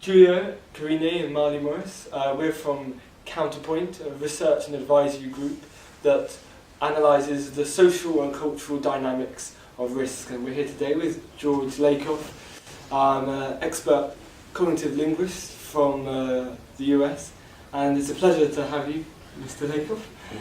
Julia, Karine and Marley Morris. We're from Counterpoint, a research and advisory group that analyses the social and cultural dynamics of risk. And we're here today with George Lakoff, an expert cognitive linguist from the US. And it's a pleasure to have you, Mr. Lakoff.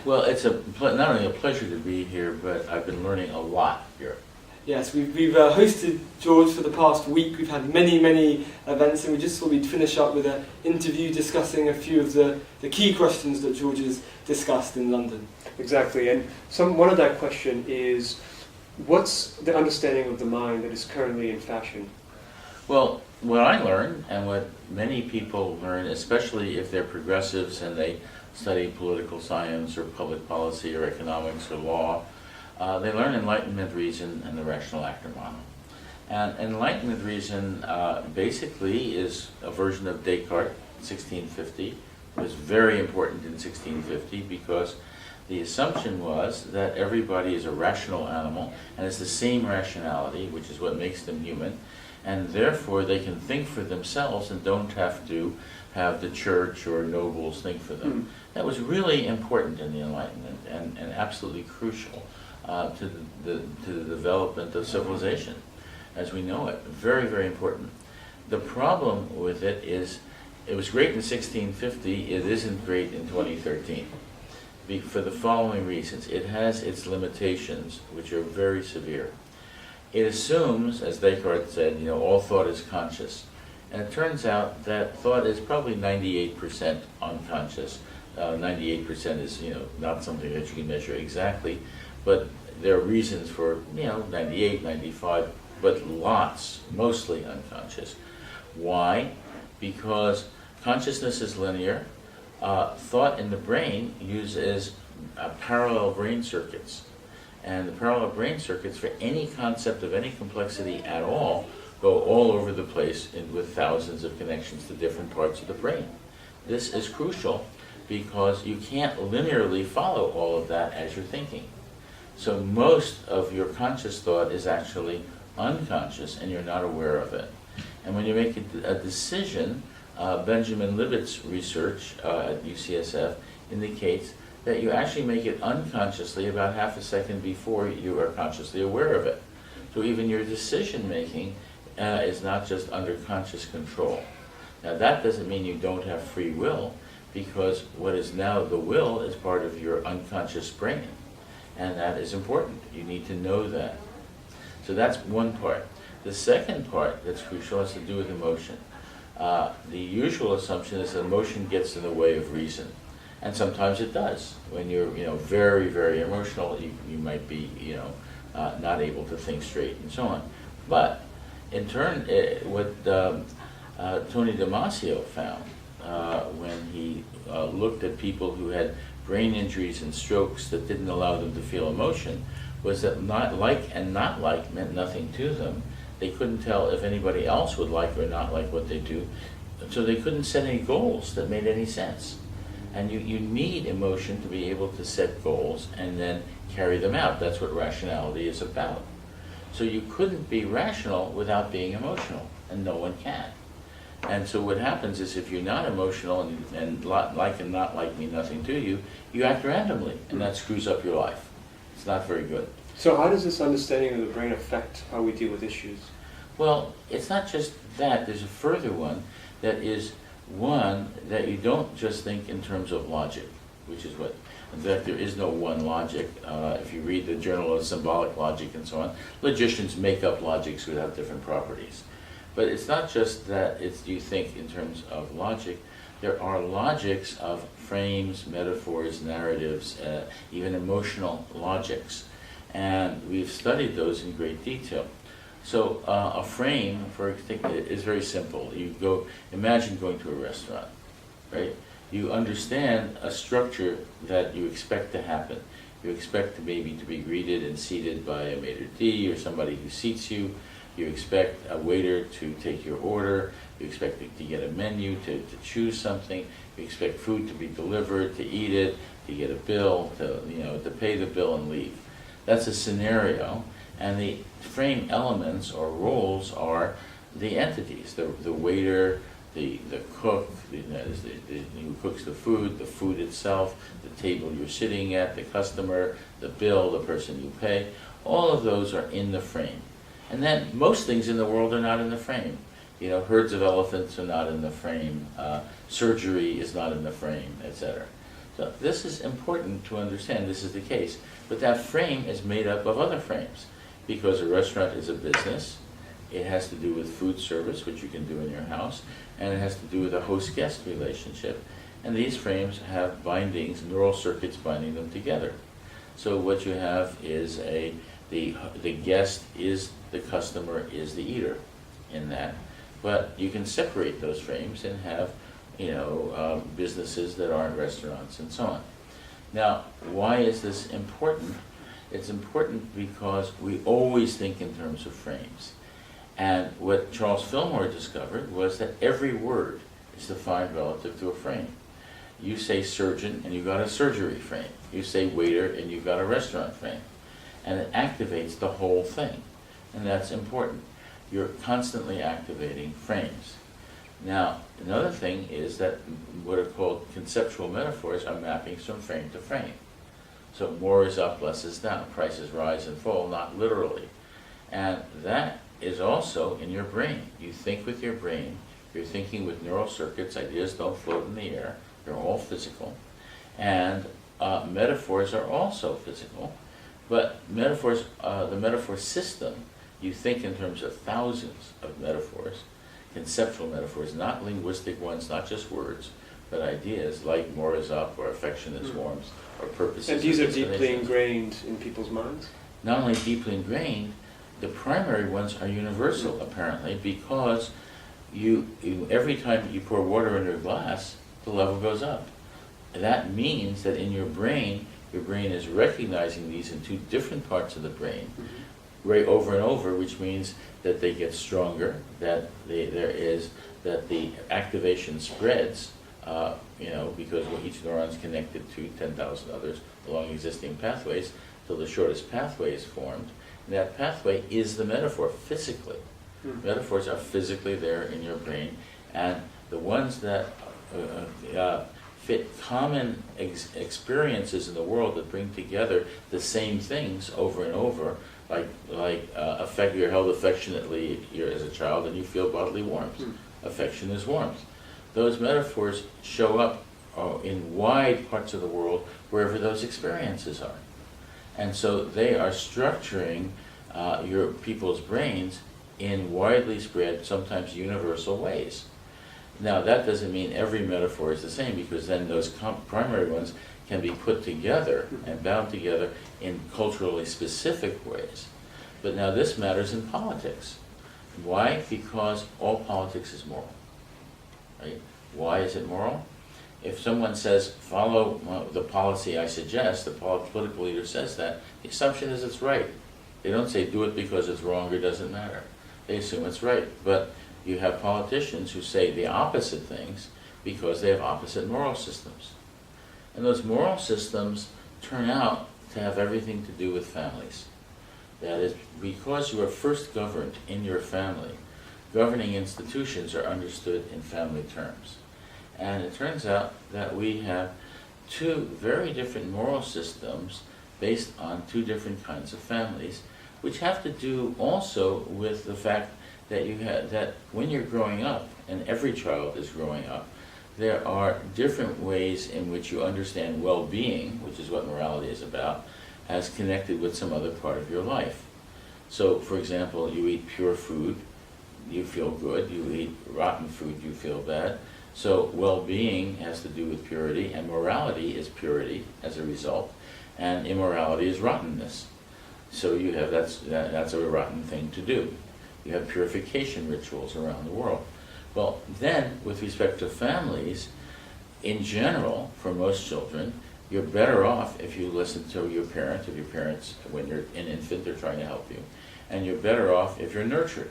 Well, it's not only a pleasure to be here, but I've been learning a lot here. Yes, we've hosted George for the past week. We've had many events, and we just thought we'd finish up with an interview discussing a few of the key questions that George has discussed in London. Exactly, and one of that question is, what's the understanding of the mind that is currently in fashion? Well, what I learned, and what many people learn, especially if they're progressives and they study political science or public policy or economics or law, they learn Enlightenment reason and the rational actor model. And Enlightenment reason basically is a version of Descartes, 1650. It was very important in 1650 because the assumption was that everybody is a rational animal and it's the same rationality, which is what makes them human, and therefore they can think for themselves and don't have to have the church or nobles think for them. That was really important in the Enlightenment and absolutely crucial to the development of civilization as we know it. Very important. The problem with it is it was great in 1650, it isn't great in 2013 for the following reasons. It has its limitations, which are very severe. It assumes, as Descartes said, all thought is conscious. And it turns out that thought is probably 98% unconscious. 98% is, not something that you can measure exactly, but there are reasons for, 98, 95, but lots, mostly unconscious. Why? Because consciousness is linear. Thought in the brain uses parallel brain circuits. And the parallel brain circuits for any concept of any complexity at all go all over the place with thousands of connections to different parts of the brain. This is crucial because you can't linearly follow all of that as you're thinking. So most of your conscious thought is actually unconscious and you're not aware of it. And when you make a decision, Benjamin Libet's research at UCSF indicates that you actually make it unconsciously about half a second before you are consciously aware of it. So even your decision making is not just under conscious control. Now that doesn't mean you don't have free will, because what is now the will is part of your unconscious brain. And that is important. You need to know that. So that's one part. The second part that's crucial has to do with emotion. The usual assumption is that emotion gets in the way of reason. And sometimes it does. When you're, very emotional, you might be, not able to think straight and so on. But in turn, what Tony Damasio found when he looked at people who had brain injuries and strokes that didn't allow them to feel emotion was that not like and not like meant nothing to them. They couldn't tell if anybody else would like or not like what they do, so they couldn't set any goals that made any sense. And you need emotion to be able to set goals and then carry them out. That's what rationality is about. So you couldn't be rational without being emotional, and no one can. And so what happens is if you're not emotional and like and not like mean nothing to you, you act randomly, and that screws up your life. It's not very good. So how does this understanding of the brain affect how we deal with issues? Well, it's not just that. There's a further one that is one that you don't just think in terms of logic, which is what, in fact, there is no one logic. If you read the Journal of Symbolic Logic and so on, logicians make up logics that have different properties. But it's not just that you think in terms of logic. There are logics of frames, metaphors, narratives, even emotional logics. And we've studied those in great detail. So a frame, for example, is very simple. Imagine going to a restaurant, right? You understand a structure that you expect to happen. You expect maybe to be greeted and seated by a maitre d' or somebody who seats you. You expect a waiter to take your order. You expect to get a menu, to choose something. You expect food to be delivered, to eat it, to get a bill, to pay the bill and leave. That's a scenario. And the frame elements or roles are the entities, the waiter, the cook, who cooks the food itself, the table you're sitting at, the customer, the bill, the person you pay, all of those are in the frame. And then most things in the world are not in the frame. You know, herds of elephants are not in the frame, surgery is not in the frame, etc. So this is important to understand, this is the case. But that frame is made up of other frames, because a restaurant is a business. It has to do with food service, which you can do in your house, and it has to do with a host-guest relationship. And these frames have bindings, neural circuits binding them together. So what you have is the guest is the customer, is the eater in that. But you can separate those frames and have, businesses that aren't restaurants and so on. Now, why is this important? It's important because we always think in terms of frames. And what Charles Fillmore discovered was that every word is defined relative to a frame. You say surgeon and you got a surgery frame. You say waiter and you got a restaurant frame. And it activates the whole thing. And that's important. You're constantly activating frames. Now, another thing is that what are called conceptual metaphors are mappings from frame to frame. So more is up, less is down. Prices rise and fall, not literally. And that is also in your brain. You think with your brain. You're thinking with neural circuits. Ideas don't float in the air. They're all physical. And metaphors are also physical. But metaphors, the metaphor system, you think in terms of thousands of metaphors, conceptual metaphors, not linguistic ones, not just words, but ideas like more is up, or affection is warmth, or purposes. And these are deeply ingrained in people's minds? Not only deeply ingrained, the primary ones are universal, apparently, because you every time you pour water into a glass, the level goes up. That means that in your brain is recognizing these in two different parts of the brain, right over and over, which means that they get stronger, that the activation spreads, because each neuron is connected to 10,000 others along existing pathways till the shortest pathway is formed. And that pathway is the metaphor physically. Metaphors are physically there in your brain, and the ones that fit common experiences in the world that bring together the same things over and over, you're held affectionately as a child and you feel bodily warmth. Affection is warmth. Those metaphors show up in wide parts of the world wherever those experiences are. And so they are structuring your people's brains in widely spread, sometimes universal ways. Now, that doesn't mean every metaphor is the same, because then those primary ones can be put together and bound together in culturally specific ways. But now this matters in politics. Why? Because all politics is moral. Right? Why is it moral? If someone says, follow the policy I suggest, the political leader says that, the assumption is it's right. They don't say do it because it's wrong or doesn't matter. They assume it's right. But you have politicians who say the opposite things because they have opposite moral systems. And those moral systems turn out to have everything to do with families. That is, because you are first governed in your family, governing institutions are understood in family terms. And it turns out that we have two very different moral systems based on two different kinds of families, which have to do also with the fact that when you're growing up, and every child is growing up, there are different ways in which you understand well-being, which is what morality is about, as connected with some other part of your life. So, for example, you eat pure food, you feel good. You eat rotten food, you feel bad. So well-being has to do with purity, and morality is purity as a result, and immorality is rottenness. So you have that's a rotten thing to do. You have purification rituals around the world. Well, then, with respect to families, in general, for most children, you're better off if you listen to your parents. If your parents, when you're an infant, they're trying to help you. And you're better off if you're nurtured.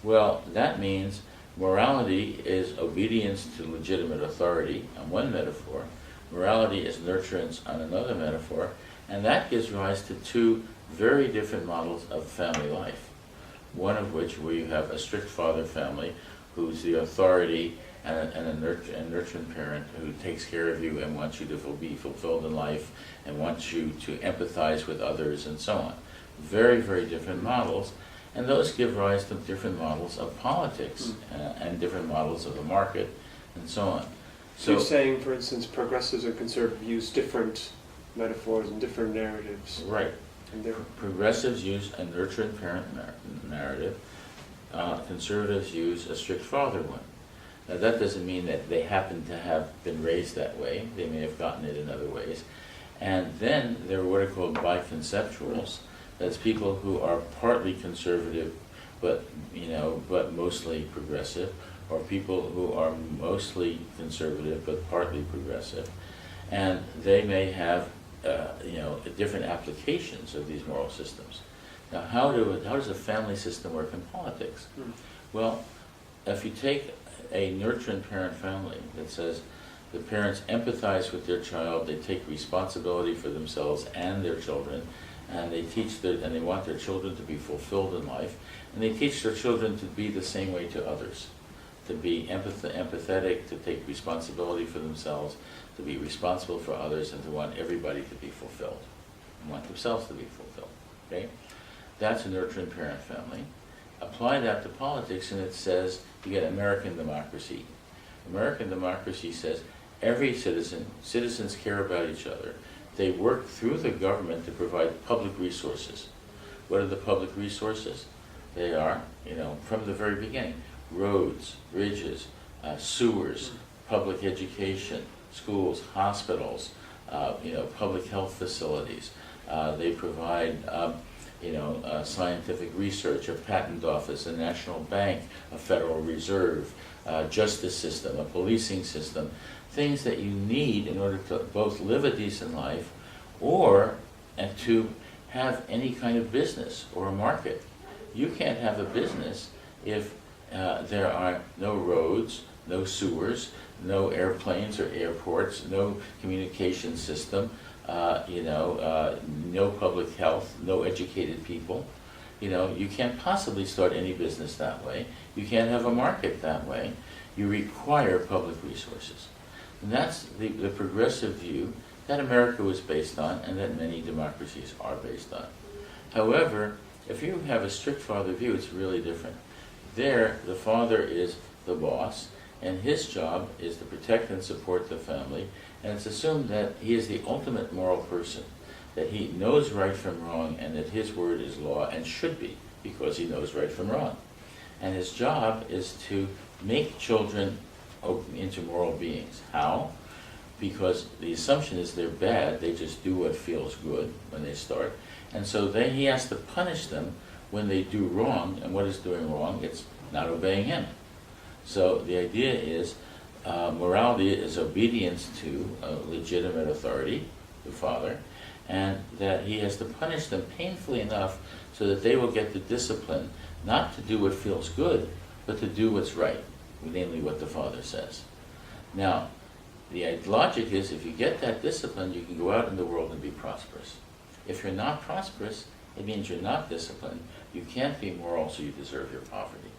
Well, that means morality is obedience to legitimate authority on one metaphor. Morality is nurturance on another metaphor. And that gives rise to two very different models of family life. one of which where you have a strict father family who's the authority and a nurturing parent who takes care of you and wants you to be fulfilled in life and wants you to empathize with others and so on. Very, very different models, and those give rise to different models of politics and different models of the market and so on. So you're saying, for instance, progressives and conservatives use different metaphors and different narratives. Right. And progressives use a nurturing parent narrative. Conservatives use a strict father one. Now that doesn't mean that they happen to have been raised that way. They may have gotten it in other ways. And then there are what are called biconceptuals. That's people who are partly conservative, but mostly progressive, or people who are mostly conservative but partly progressive, and they may have different applications of these moral systems. Now, how does a family system work in politics? Well, if you take a nurturing parent family that says the parents empathize with their child, they take responsibility for themselves and their children, and they and they want their children to be fulfilled in life, and they teach their children to be the same way to others, to be empathetic, to take responsibility for themselves, to be responsible for others, and to want everybody to be fulfilled, and want themselves to be fulfilled. Okay? That's a nurturing parent family. Apply that to politics, and it says you get American democracy. American democracy says every citizens care about each other. They work through the government to provide public resources. What are the public resources? They are, from the very beginning, roads, bridges, sewers, public education, schools, hospitals, public health facilities. They provide, scientific research, a patent office, a national bank, a Federal Reserve, justice system, a policing system, things that you need in order to both live a decent life and to have any kind of business or a market. You can't have a business if there are no roads, no sewers, no airplanes or airports, no communication system, no public health, no educated people. You can't possibly start any business that way. You can't have a market that way. You require public resources. And that's the progressive view that America was based on and that many democracies are based on. However, if you have a strict father view, it's really different. There, the father is the boss, and his job is to protect and support the family, and it's assumed that he is the ultimate moral person, that he knows right from wrong, and that his word is law, and should be, because he knows right from wrong. And his job is to make children into moral beings. How? Because the assumption is they're bad, they just do what feels good when they start, and so then he has to punish them when they do wrong, and what is doing wrong? It's not obeying him. So the idea is morality is obedience to a legitimate authority, the father, and that he has to punish them painfully enough so that they will get the discipline not to do what feels good, but to do what's right, namely what the father says. Now, the logic is if you get that discipline, you can go out in the world and be prosperous. If you're not prosperous, it means you're not disciplined. You can't be moral, so you deserve your poverty.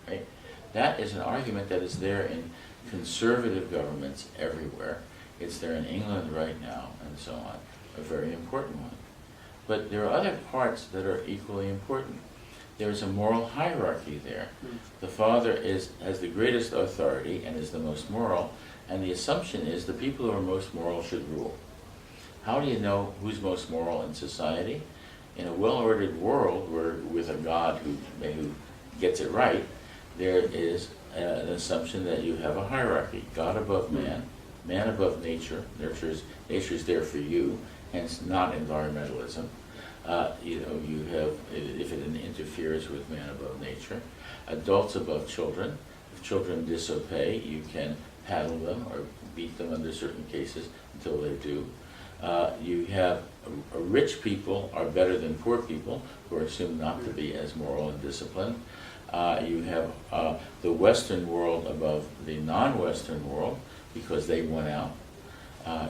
Right? That is an argument that is there in conservative governments everywhere. It's there in England right now, and so on. A very important one. But there are other parts that are equally important. There's a moral hierarchy there. The father has the greatest authority and is the most moral, and the assumption is the people who are most moral should rule. How do you know who's most moral in society? In a well-ordered world where with a God who gets it right, there is an assumption that you have a hierarchy. God above man, man above nature. Nature's there for you, hence not environmentalism. You have, if it interferes with man above nature, adults above children. If children disobey, you can paddle them or beat them under certain cases until they do. You have rich people are better than poor people, who are assumed not to be as moral and disciplined. You have the Western world above the non-Western world because they won out.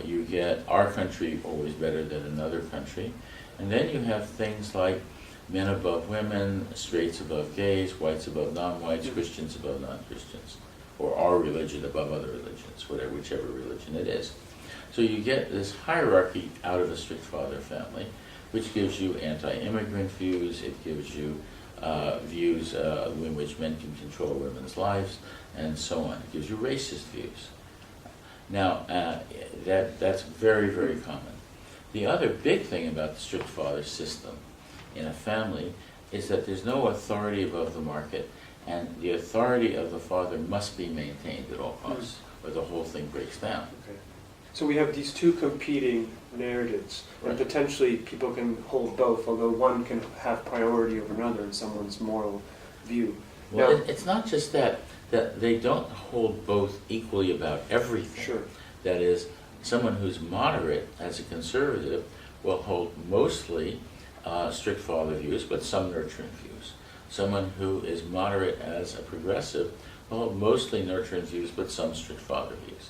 You get our country always better than another country. And then you have things like men above women, straights above gays, whites above non-whites, Christians above non-Christians, or our religion above other religions, whichever religion it is. So you get this hierarchy out of a strict father family, which gives you anti-immigrant views, it gives you views in which men can control women's lives, and so on. It gives you racist views. Now, that's very, very common. The other big thing about the strict father system in a family is that there's no authority above the market, and the authority of the father must be maintained at all costs, or the whole thing breaks down. Okay. So we have these two competing narratives, and Right. potentially people can hold both, although one can have priority over another in someone's moral view. Well, Now, it's not just that they don't hold both equally about everything. sure. That is, someone who's moderate as a conservative will hold mostly strict father views, but some nurturing views. Someone who is moderate as a progressive will hold mostly nurturing views, but some strict father views.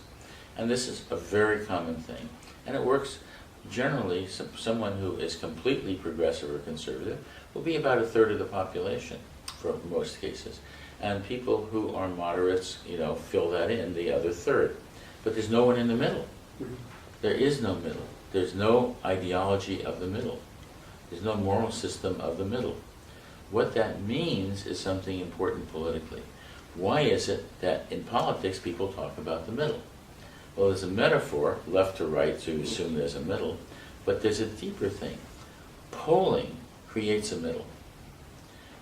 And this is a very common thing. And it works generally, someone who is completely progressive or conservative will be about a third of the population for most cases. And people who are moderates, fill that in, the other third. But there's no one in the middle. Mhm. There is no middle. There's no ideology of the middle. There's no moral system of the middle. What that means is something important politically. Why is it that in politics people talk about the middle? Well, there's a metaphor, left to right, to assume there's a middle, but there's a deeper thing. Polling creates a middle.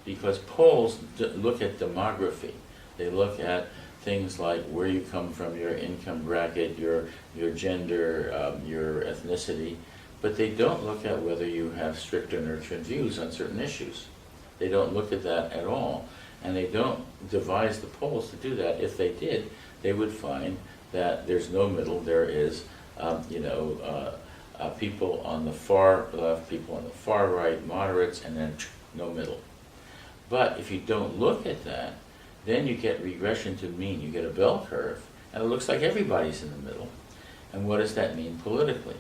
Because polls look at demography. They look at things like where you come from, your income bracket, your gender, your ethnicity, but they don't look at whether you have strict or nurturing views on certain issues. They don't look at that at all, and they don't devise the polls to do that. If they did, they would find that there's no middle. There is, people on the far left, people on the far right, moderates, and then no middle. But if you don't look at that, then you get regression to mean. You get a bell curve, and it looks like everybody's in the middle. And what does that mean politically?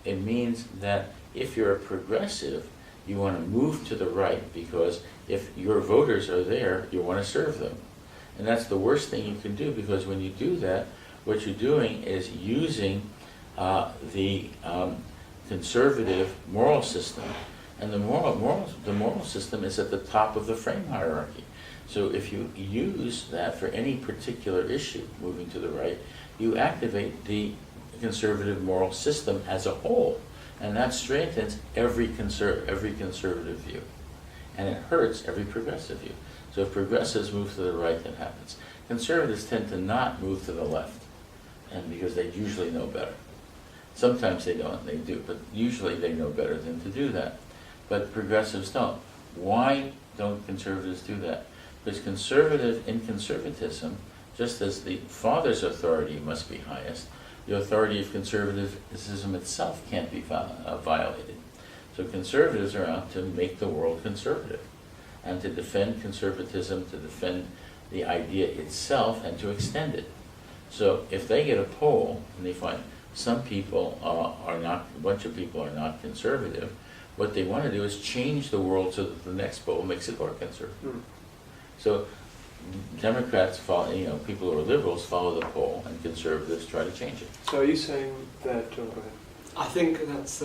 It means that if you're a progressive, you want to move to the right, because if your voters are there, you want to serve them. And that's the worst thing you can do, because when you do that, what you're doing is using the conservative moral system. And the moral system is at the top of the frame hierarchy. So if you use that for any particular issue, moving to the right, you activate the conservative moral system as a whole, and that strengthens every conservative view, and it hurts every progressive view. So if progressives move to the right, that happens. Conservatives tend to not move to the left, and because they usually know better. Sometimes they don't, they do, but usually they know better than to do that. But progressives don't. Why don't conservatives do that? Because in conservatism, just as the father's authority must be highest, the authority of conservatism itself can't be violated. So conservatives are out to make the world conservative, and to defend conservatism, to defend the idea itself, and to extend it. So if they get a poll and they find some people are not, a bunch of people are not conservative, what they want to do is change the world so that the next poll makes it more conservative. So Democrats follow, people who are liberals follow the poll, and conservatives try to change it. So are you saying that, go ahead. I think that's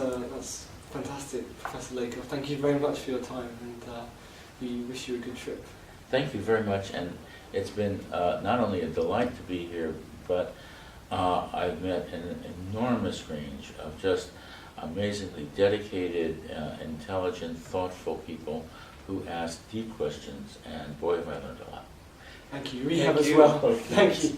fantastic, Professor Lakoff. Thank you very much for your time, and we wish you a good trip. Thank you very much, and it's been not only a delight to be here, but I've met an enormous range of just amazingly dedicated, intelligent, thoughtful people who ask deep questions, and boy, have I learned a lot. Thank you. We have as well. Thank you.